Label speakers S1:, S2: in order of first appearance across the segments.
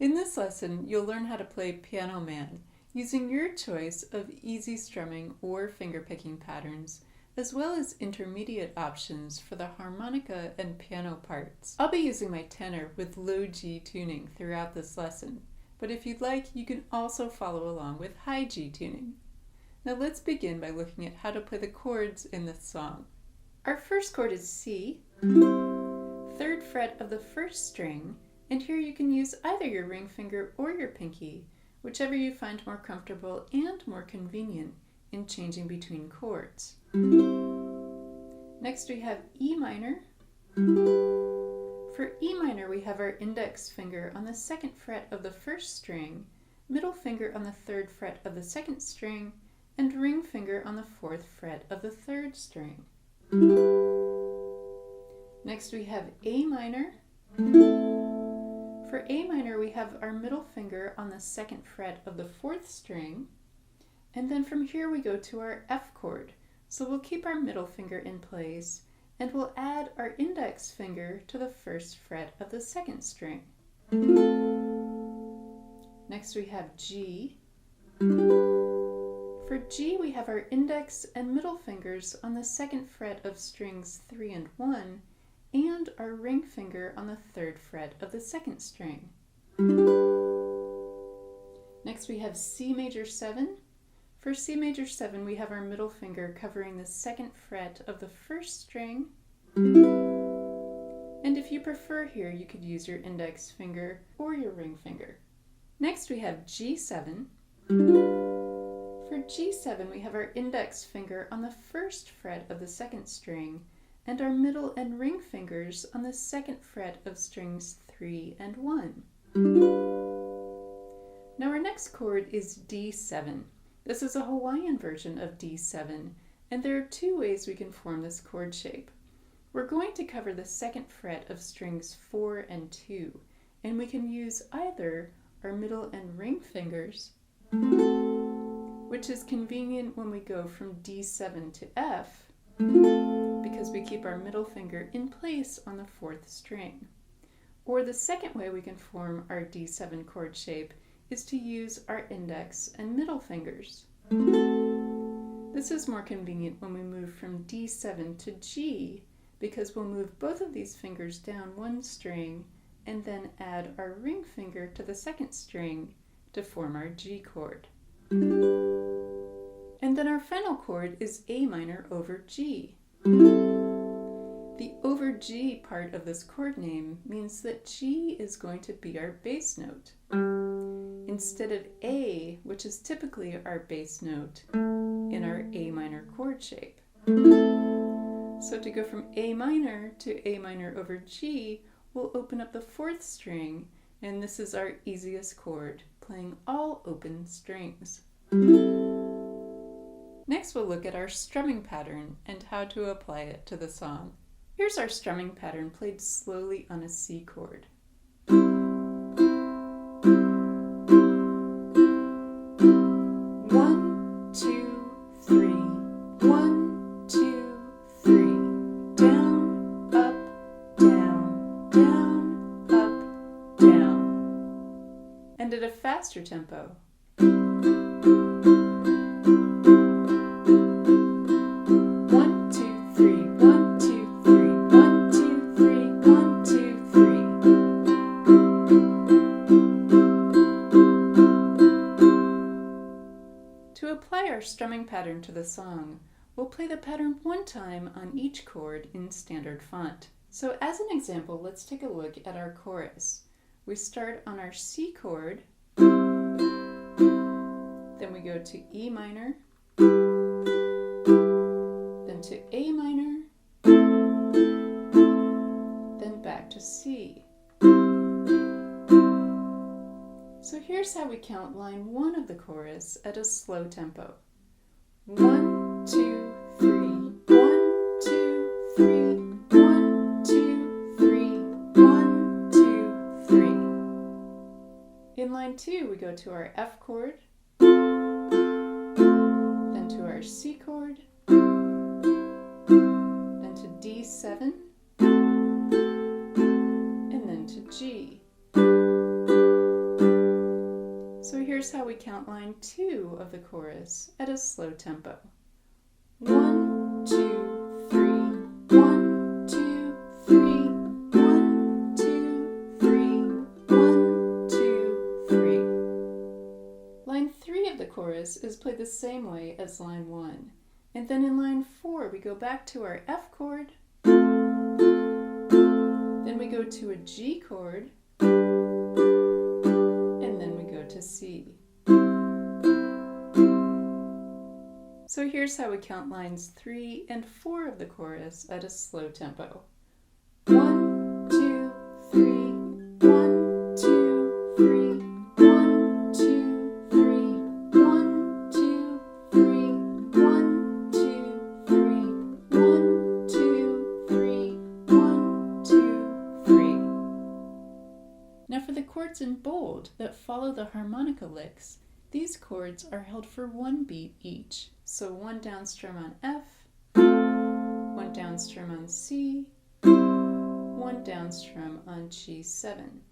S1: In this lesson, you'll learn how to play Piano Man using your choice of easy strumming or fingerpicking patterns, as well as intermediate options for the harmonica and piano parts. I'll be using my tenor with low G tuning throughout this lesson, but if you'd like, you can also follow along with high G tuning. Now let's begin by looking at how to play the chords in this song. Our first chord is C, 3rd fret of the 1st string, and here you can use either your ring finger or your pinky, whichever you find more comfortable and more convenient in changing between chords. Next we have E minor. For E minor we have our index finger on the 2nd fret of the 1st string, middle finger on the 3rd fret of the 2nd string, and ring finger on the 4th fret of the 3rd string. Next we have A minor. For A minor we have our middle finger on the 2nd fret of the 4th string, and then from here we go to our F chord. So we'll keep our middle finger in place and we'll add our index finger to the 1st fret of the 2nd string. Next we have G. For G we have our index and middle fingers on the 2nd fret of strings 3 and 1, and our ring finger on the 3rd fret of the 2nd string. Next we have C major 7. For C major 7 we have our middle finger covering the 2nd fret of the 1st string, and if you prefer here you could use your index finger or your ring finger. Next we have G7. For G7 we have our index finger on the 1st fret of the 2nd string, and our middle and ring fingers on the 2nd fret of strings 3 and 1. Now our next chord is D7. This is a Hawaiian version of D7, and there are two ways we can form this chord shape. We're going to cover the 2nd fret of strings 4 and 2, and we can use either our middle and ring fingers, which is convenient when we go from D7 to F, because we keep our middle finger in place on the 4th string. Or the second way we can form our D7 chord shape is to use our index and middle fingers. This is more convenient when we move from D7 to G, because we'll move both of these fingers down one string and then add our ring finger to the 2nd string to form our G chord. And then our final chord is A minor over G. The over G part of this chord name means that G is going to be our bass note, instead of A, which is typically our bass note in our A minor chord shape. So to go from A minor to A minor over G, we'll open up the 4th string, and this is our easiest chord, playing all open strings. Next we'll look at our strumming pattern and how to apply it to the song. Here's our strumming pattern played slowly on a C chord. 1, 2, 3. 1, 2, 3. Down, up, down, down, up, down. And at a faster tempo. 1, 2, 3. 1, 2, 3. 1, 2, 3. 1, 2, 3. To apply our strumming pattern to the song, we'll play the pattern one time on each chord in standard font. So as an example, let's take a look at our chorus. We start on our C chord, then we go to E minor, then to A minor, then back to C. So here's how we count line 1 of the chorus at a slow tempo. 1, 2, 3. 1, 2, 3. 1, 2, 3. 1, 2, 3. In line 2, we go to our F chord, then to our C chord, then to D7, and then to G. here's how we count line 2 of the chorus at a slow tempo. 1, 2, 3, 1, 2, 3, 1, 2, 3, 1, 2, 3. Line 3 of the chorus is played the same way as line 1. And then in line 4 we go back to our F chord, then we go to a G chord, and then we go to C. So here's how we count lines 3 and 4 of the chorus at a slow tempo. 1, 2, 3, 1, 2, 3, 1, 2, 3, 1, 2, 3, 1, 2, 3, 1, 2, 3, 1, 2, 3. Now for the chords in bold that follow the harmonica licks, these chords are held for 1 beat each. So 1 down strum on F, 1 down strum on C, 1 down strum on G7.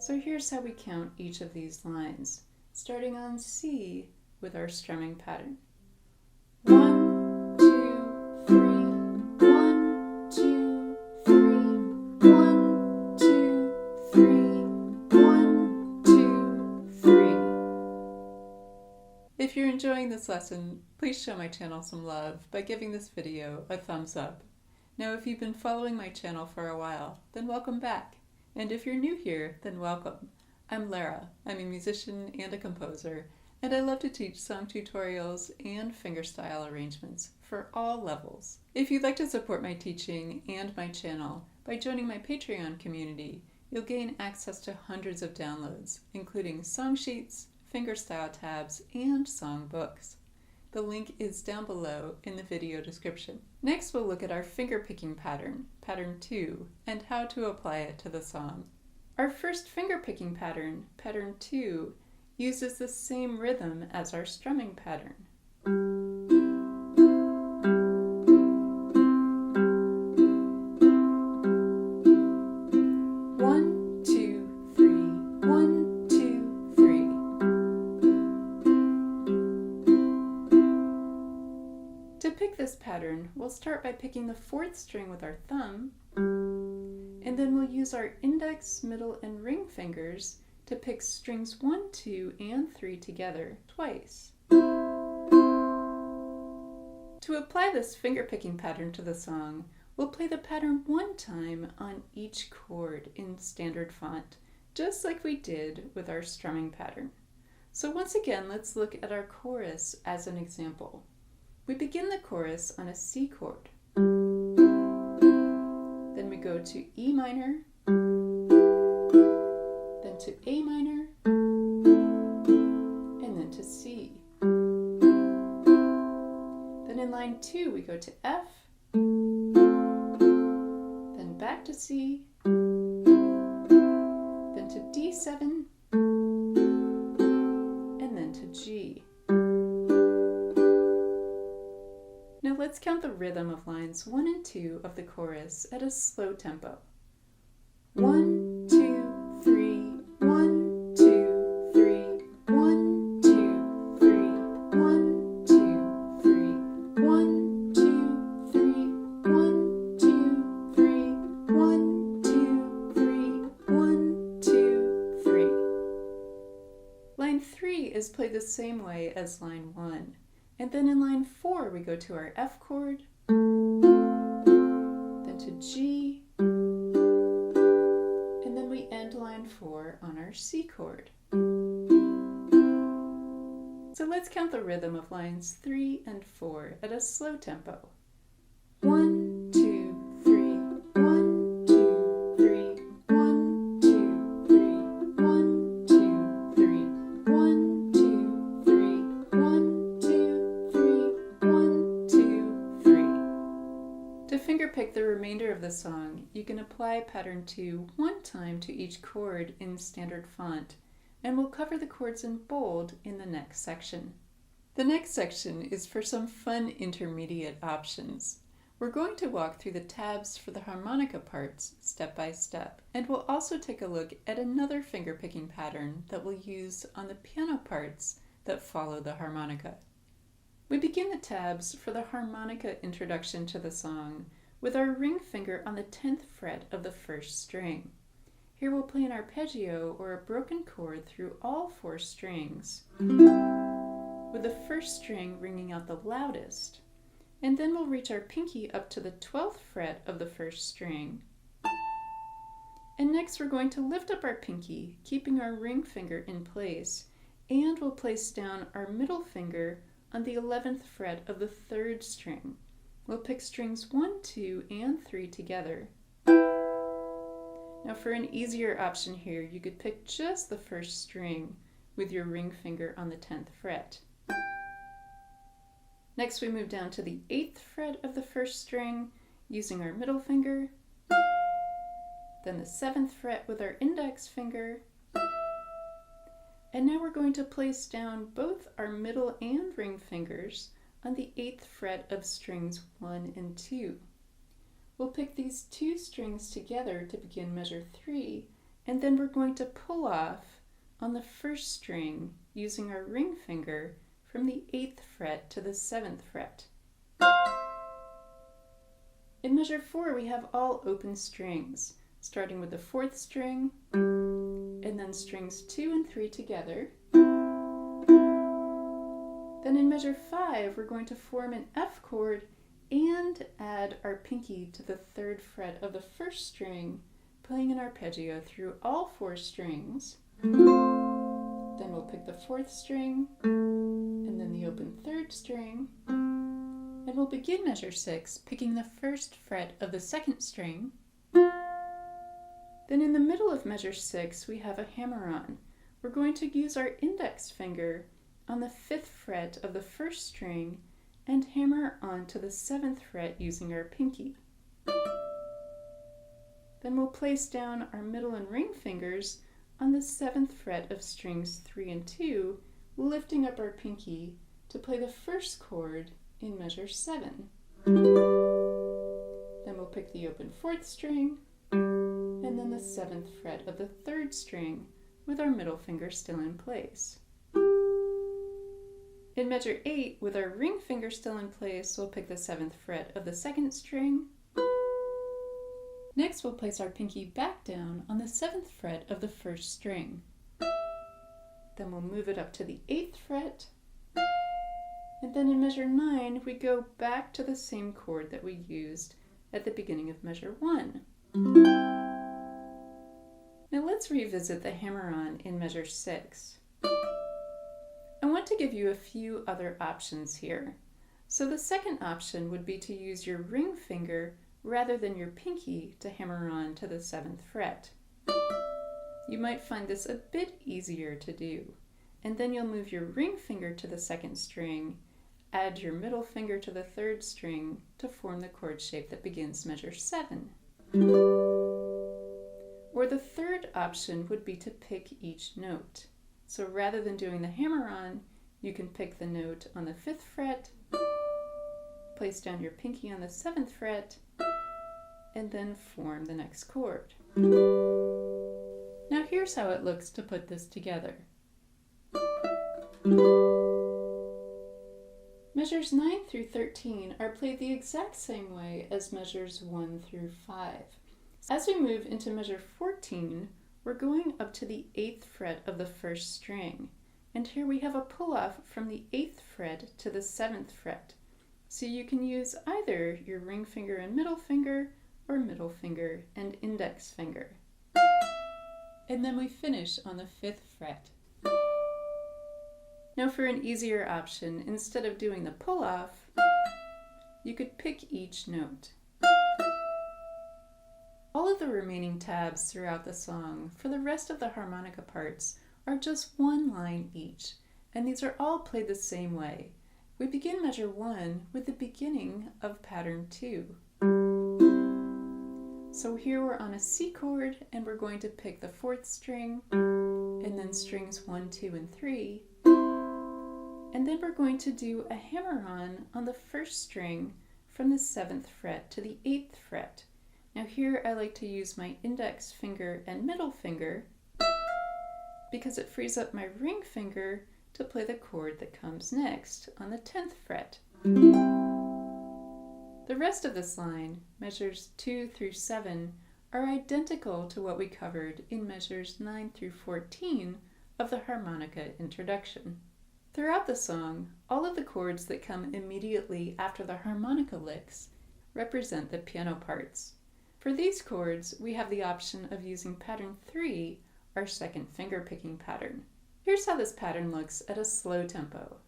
S1: So here's how we count each of these lines, starting on C with our strumming pattern. 1, 2, 3, 1, 2, 3, 1, 2, 3, 1, 2, 3. If you're enjoying this lesson, please show my channel some love by giving this video a thumbs up. Now if you've been following my channel for a while, then welcome back. And if you're new here, then welcome. I'm Lara. I'm a musician and a composer, and I love to teach song tutorials and fingerstyle arrangements for all levels. If you'd like to support my teaching and my channel by joining my Patreon community, you'll gain access to hundreds of downloads, including song sheets, fingerstyle tabs, and song books. The link is down below in the video description. Next we'll look at our fingerpicking pattern, pattern 2, and how to apply it to the song. Our first fingerpicking pattern, pattern 2, uses the same rhythm as our strumming pattern. 1, 2, 3, 1, 2, 3. To pick this pattern, we'll start by picking the 4th string with our thumb, and then we'll use our index, middle, and ring fingers to pick strings 1, 2, and 3 together twice. To apply this fingerpicking pattern to the song, we'll play the pattern 1 time on each chord in standard font, just like we did with our strumming pattern. So once again, let's look at our chorus as an example. We begin the chorus on a C chord. Then we go to E minor, then to A minor, and then to C. Then in line 2 we go to F, then back to C, then to D7, and then to G. Now let's count the rhythm of lines 1 and 2 of the chorus at a slow tempo. 1, 2, 3, 1, 2, 3, 1, 2, 3, 1, 2, 3, 1, 2, 3, 1, 2, 3, 1, 2, 3, 1, 2, 3. Line 3 is played the same way as line 1. And then in line 4 we go to our F chord, then to G, and then we end line 4 on our C chord. So let's count the rhythm of lines 3 and 4 at a slow tempo. 1, 2, 3, 1, 2, 3, 1, 2, 3, 1, 2, 3, 1, 2, 3, 1, 2, 3, 1, 2, 3. To fingerpick the remainder of the song, you can apply pattern 2 1 time to each chord in standard font, and we'll cover the chords in bold in the next section. The next section is for some fun intermediate options. We're going to walk through the tabs for the harmonica parts step by step, and we'll also take a look at another fingerpicking pattern that we'll use on the piano parts that follow the harmonica. We begin the tabs for the harmonica introduction to the song with our ring finger on the 10th fret of the first string. Here we'll play an arpeggio or a broken chord through all 4 strings, with the first string ringing out the loudest. And then we'll reach our pinky up to the 12th fret of the first string. And next we're going to lift up our pinky, keeping our ring finger in place, and we'll place down our middle finger on the 11th fret of the 3rd string. We'll pick strings 1, 2, and 3 together. Now for an easier option here, you could pick just the first string with your ring finger on the 10th fret. Next we move down to the 8th fret of the first string using our middle finger, then the 7th fret with our index finger, and now we're going to place down both our middle and ring fingers on the 8th fret of strings 1 and 2. We'll pick these 2 strings together to begin measure 3, and then we're going to pull off on the first string using our ring finger from the 8th fret to the 7th fret. In measure 4 we have all open strings, starting with the 4th string, and then strings 2 and 3 together. Then in measure 5 we're going to form an F chord and add our pinky to the 3rd fret of the first string, playing an arpeggio through all 4 strings. Then we'll pick the 4th string, and then the open 3rd string, and we'll begin measure 6 picking the 1st fret of the 2nd string. Then in the middle of measure 6 we have a hammer-on. We're going to use our index finger on the 5th fret of the 1st string and hammer on to the 7th fret using our pinky. Then we'll place down our middle and ring fingers on the 7th fret of strings 3 and 2, lifting up our pinky to play the first chord in measure 7. Then we'll pick the open 4th string, and then the 7th fret of the 3rd string with our middle finger still in place. In measure 8, with our ring finger still in place, we'll pick the 7th fret of the 2nd string. Next we'll place our pinky back down on the 7th fret of the 1st string. Then we'll move it up to the 8th fret. And then in measure 9, we go back to the same chord that we used at the beginning of measure 1. Now let's revisit the hammer-on in measure 6. I want to give you a few other options here. So the second option would be to use your ring finger rather than your pinky to hammer on to the 7th fret. You might find this a bit easier to do, and then you'll move your ring finger to the 2nd string, add your middle finger to the 3rd string to form the chord shape that begins measure 7. Or the third option would be to pick each note. So rather than doing the hammer-on, you can pick the note on the 5th fret, place down your pinky on the 7th fret, and then form the next chord. Now here's how it looks to put this together. Measures 9 through 13 are played the exact same way as measures 1 through 5. As we move into measure 14, we're going up to the 8th fret of the 1st string, and here we have a pull-off from the 8th fret to the 7th fret. So you can use either your ring finger and middle finger, or middle finger and index finger. And then we finish on the 5th fret. Now for an easier option, instead of doing the pull-off, you could pick each note. All of the remaining tabs throughout the song for the rest of the harmonica parts are just one line each, and these are all played the same way. We begin measure 1 with the beginning of pattern 2. So here we're on a C chord, and we're going to pick the 4th string, and then strings 1, 2, and 3. And then we're going to do a hammer-on the 1st string from the 7th fret to the 8th fret. Now here I like to use my index finger and middle finger because it frees up my ring finger to play the chord that comes next on the 10th fret. The rest of this line, measures 2 through 7, are identical to what we covered in measures 9 through 14 of the harmonica introduction. Throughout the song, all of the chords that come immediately after the harmonica licks represent the piano parts. For these chords, we have the option of using pattern 3, our second finger picking pattern. Here's how this pattern looks at a slow tempo.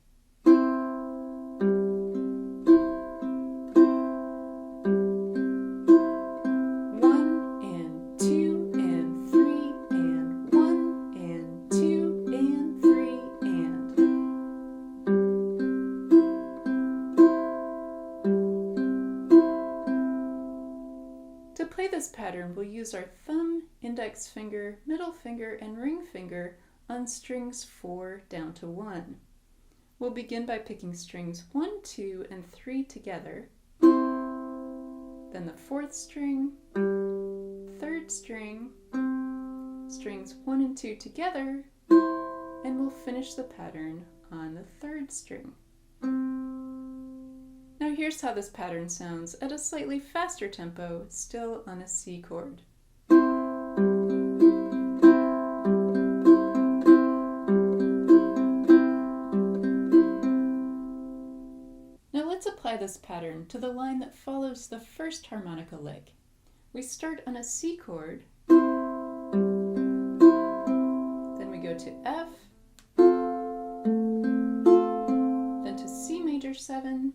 S1: To play this pattern, we'll use our thumb, index finger, middle finger, and ring finger on strings 4 down to 1. We'll begin by picking strings 1, 2, and 3 together, then the 4th string, 3rd string, strings 1 and 2 together, and we'll finish the pattern on the 3rd string. Now here's how this pattern sounds at a slightly faster tempo, still on a C chord. Now let's apply this pattern to the line that follows the first harmonica lick. We start on a C chord, then we go to F, then to C major 7.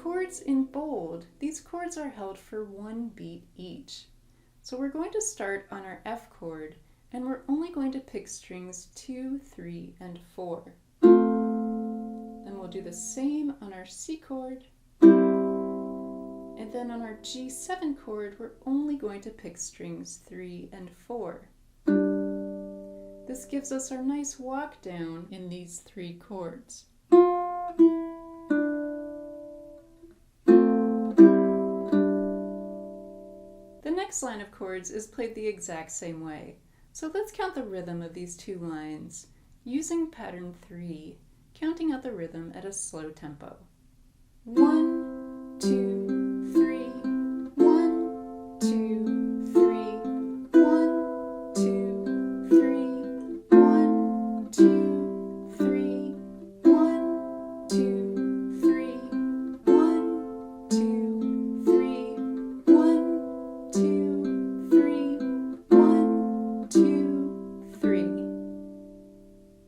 S1: Chords in bold, these chords are held for 1 beat each. So we're going to start on our F chord, and we're only going to pick strings 2, 3, and 4. Then we'll do the same on our C chord, and then on our G7 chord, we're only going to pick strings 3 and 4. This gives us our nice walk down in these 3 chords. The next line of chords is played the exact same way. So let's count the rhythm of these 2 lines using pattern 3, counting out the rhythm at a slow tempo. 1, 2, 3, 1, 2, 3, 1, 2, 3, 1, 2, 3, 1, 2, 3, 1, 2, 3, 1, 2, 3, 1, 2, 3.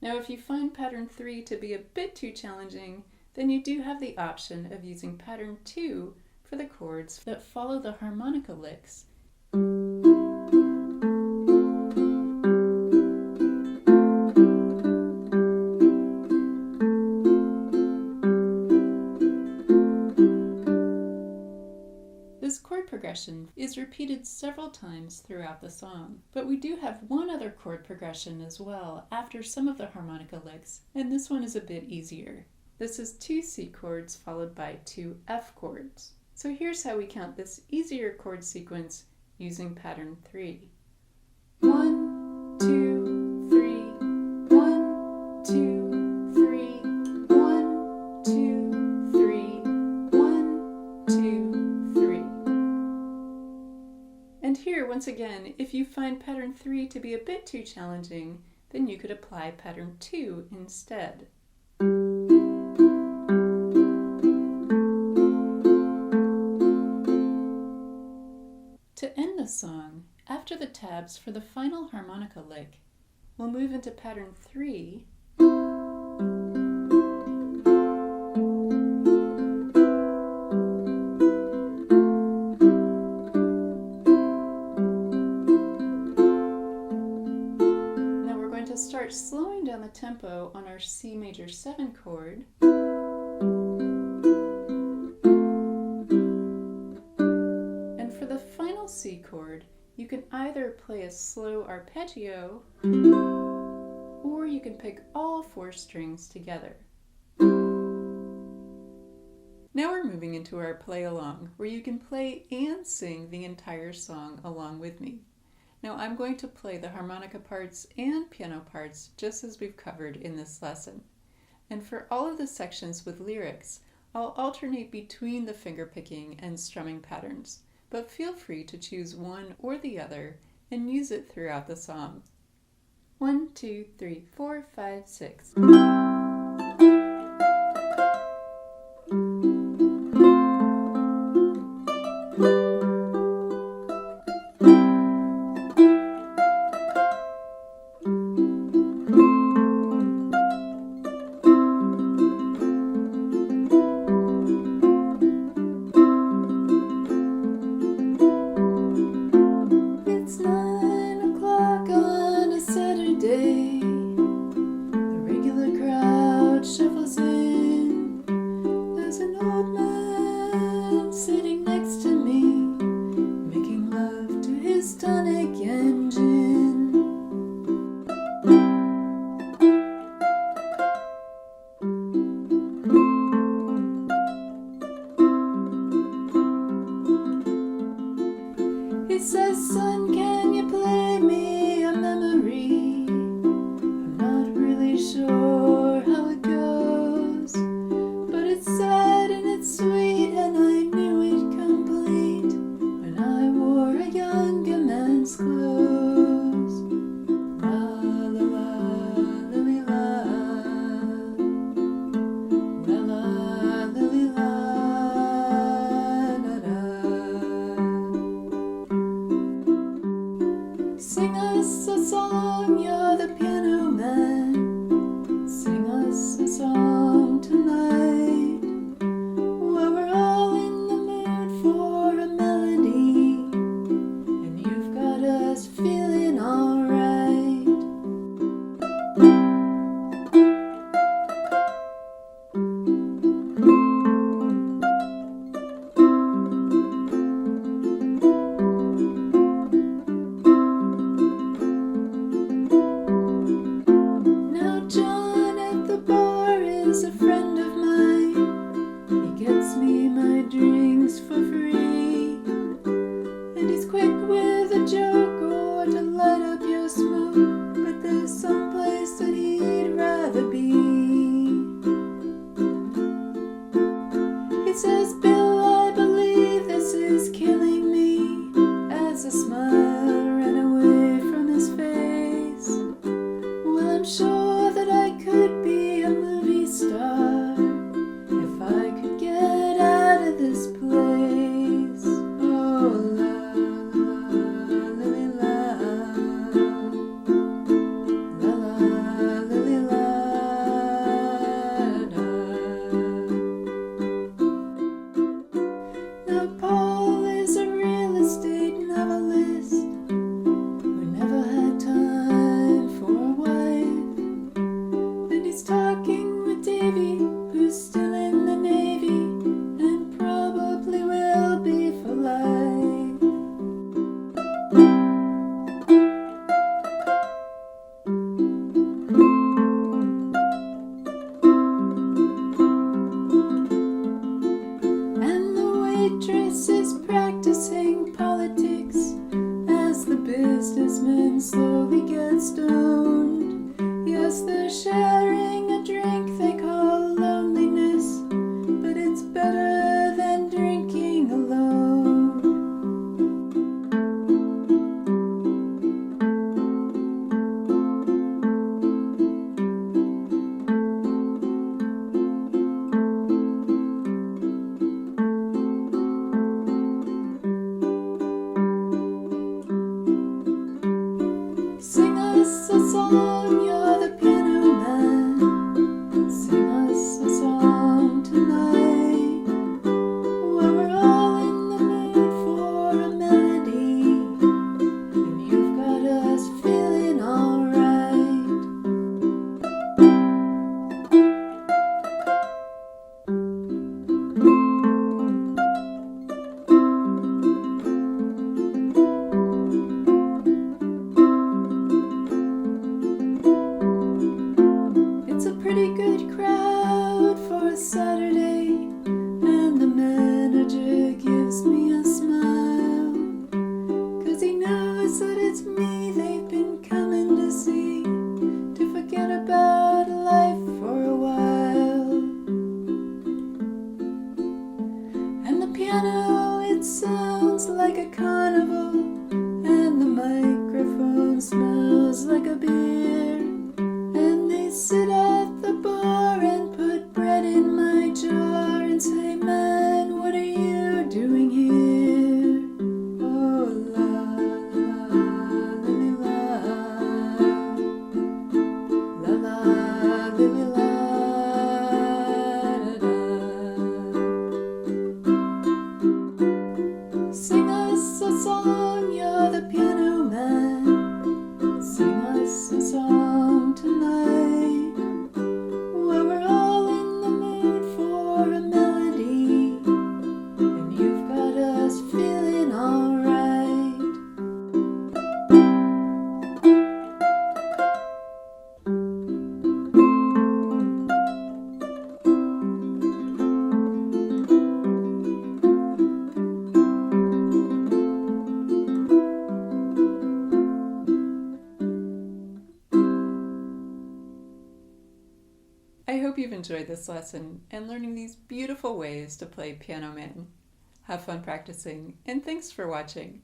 S1: Now if you find pattern 3 to be a bit too challenging, then you do have the option of using pattern 2 for the chords that follow the harmonica licks. This chord progression is repeated several times throughout the song, but we do have one other chord progression as well after some of the harmonica licks, and this one is a bit easier. This is 2 C chords followed by 2 F chords. So here's how we count this easier chord sequence using pattern 3. 1, 2, 3, 1, 2, 3, 1, 2, 3, 1, 2, 3. And here, once again, if you find pattern 3 to be a bit too challenging, then you could apply pattern 2 instead. To end the song, after the tabs for the final harmonica lick, we'll move into pattern 3, now we're going to start slowing down the tempo on our C major 7 chord, C chord, you can either play a slow arpeggio, or you can pick all 4 strings together. Now we're moving into our play along, where you can play and sing the entire song along with me. Now I'm going to play the harmonica parts and piano parts just as we've covered in this lesson. And for all of the sections with lyrics, I'll alternate between the fingerpicking and strumming patterns, but feel free to choose one or the other and use it throughout the song. 1, 2, 3, 4, 5, 6. He says, son, can you play me a memory? I'm not really sure how it goes, but it's sad and it's sweet, and I knew it complete when I wore a younger man's clothes. La la la, lily la, la la, lily la. Sing us a song, you're the piano man. Sing us a song tonight, where we're all in the mood for a melody, and you've got us feeling alright. John at the bar is a friend of mine. He gets me my drinks for free, and he's quick with a joke or to light up your smoke, but there's some place that he'd rather be. He says, Bill, I believe this is killing me, as a smile ran away from his face. Well, I'm sure that I could be a movie star if I could get out of this place. Oh, la la, lily la, la la, lily la, da. Now Paul is a real estate novelist who never had time for a wife. And he's talking with Davy, who's still in the Navy, and probably will be for life. And the waitress is practicing politics as the businessman slowly gets stoned. Yes, they're sharing a drink they call loneliness, but it's better than drinking alone. Sing us a song, you're the piano man. Sing us a song tonight, where we're all in the mood for a melody, and you've got us feeling alright. hope you've enjoyed this lesson and learning these beautiful ways to play Piano Man. Have fun practicing, and thanks for watching.